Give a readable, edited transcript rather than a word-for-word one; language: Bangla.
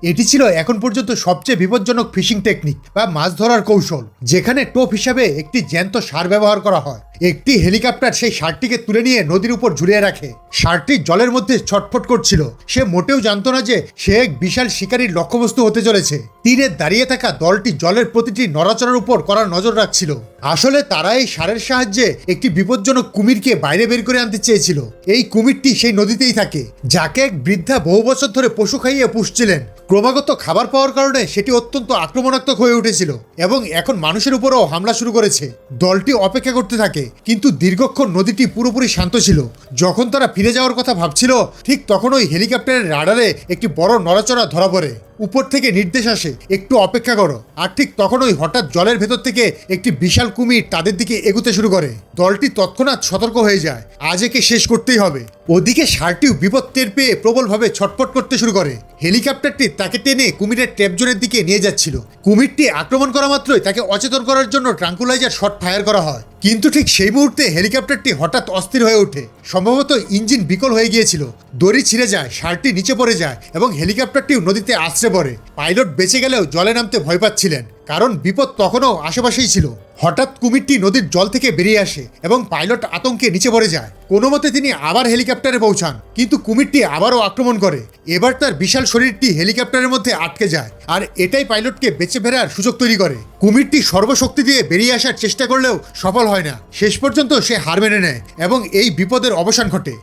এটি ছিল এখন পর্যন্ত সবচেয়ে বিপজ্জনক ফিশিং টেকনিক বা মাছ ধরার কৌশল, যেখানে টোপ হিসাবে একটি জ্যান্ত ষাঁড় ব্যবহার করা হয়। একটি হেলিকপ্টার সেই ষাঁড়টিকে তুলে নিয়ে নদীর উপর ঝুলিয়ে রাখে। ষাঁড়টি জলের মধ্যে ছটফট করছিল। সে মোটেও জানতো না যে সে এক বিশাল শিকারীর লক্ষ্যবস্তু হতে চলেছে। তীরে দাঁড়িয়ে থাকা দলটি জলের প্রতিটি নড়াচড়ার উপর কড়া নজর রাখছিল। আসলে তারা এই ষাঁড়ের সাহায্যে একটি বিপজ্জনক কুমিরকে বাইরে বের করে আনতে চেয়েছিল। এই কুমিরটি সেই নদীতেই থাকে, যাকে এক বৃদ্ধা বহু বছর ধরে পশু খাইয়ে পুষছিলেন। ক্রমাগত খাবার পাওয়ার কারণে সেটি অত্যন্ত আক্রমণাত্মক হয়ে উঠেছিল এবং এখন মানুষের উপরও হামলা শুরু করেছে। দলটি অপেক্ষা করতে থাকে, কিন্তু দীর্ঘক্ষণ নদীটি পুরোপুরি শান্ত ছিল। যখন তারা ফিরে যাওয়ার কথা ভাবছিল, ঠিক তখন ওই হেলিকপ্টারের রাডারে একটি বড় নড়াচড়া ধরা পড়ে। উপর থেকে নির্দেশ আসে, একটু অপেক্ষা করো। আর ঠিক তখনই হঠাৎ জলের ভেতর থেকে একটি বিশাল কুমির তাদের দিকে এগুতে শুরু করে। দলটি তৎক্ষণাৎ সতর্ক হয়ে যায়, আজ একে শেষ করতেই হবে। ওদিকে ষাঁড়টিও বিপদ টের পেয়ে প্রবলভাবে ছটফট করতে শুরু করে। হেলিকপ্টারটি তাকে টেনে কুমিরের ট্র্যাপজোনের দিকে নিয়ে যাচ্ছিল। কুমিরটি আক্রমণ করা মাত্রই তাকে অচেতন করার জন্য ট্রাঙ্কুলাইজার শট ফায়ার করা হয়, কিন্তু ঠিক সেই মুহূর্তে হেলিকপ্টারটি হঠাৎ অস্থির হয়ে ওঠে। সম্ভবত ইঞ্জিন বিকল হয়ে গিয়েছিল। দড়ি ছিঁড়ে যায়, ষাঁড়টি নিচে পড়ে যায় এবং হেলিকপ্টারটিও নদীতে আছড়ে পড়ে। পাইলট বেঁচে গেলেও জলে নামতে ভয় পাচ্ছিলেন, কারণ বিপদ তখনও আশেপাশেই ছিল। হঠাৎ কুমিরটি নদীর জল থেকে বেরিয়ে আসে এবং পাইলট আতঙ্কে নিচে পড়ে যায়। কোনো মতে তিনি আবার হেলিকপ্টারে পৌঁছান, কিন্তু কুমিরটি আবারও আক্রমণ করে। এবার তার বিশাল শরীরটি হেলিকপ্টারের মধ্যে আটকে যায়, আর এটাই পাইলটকে বেঁচে ফেরার সুযোগ তৈরি করে। কুমিরটি সর্বশক্তি দিয়ে বেরিয়ে আসার চেষ্টা করলেও সফল হয় না। শেষ পর্যন্ত সে হার মেনে নেয় এবং এই বিপদের অবসান ঘটে।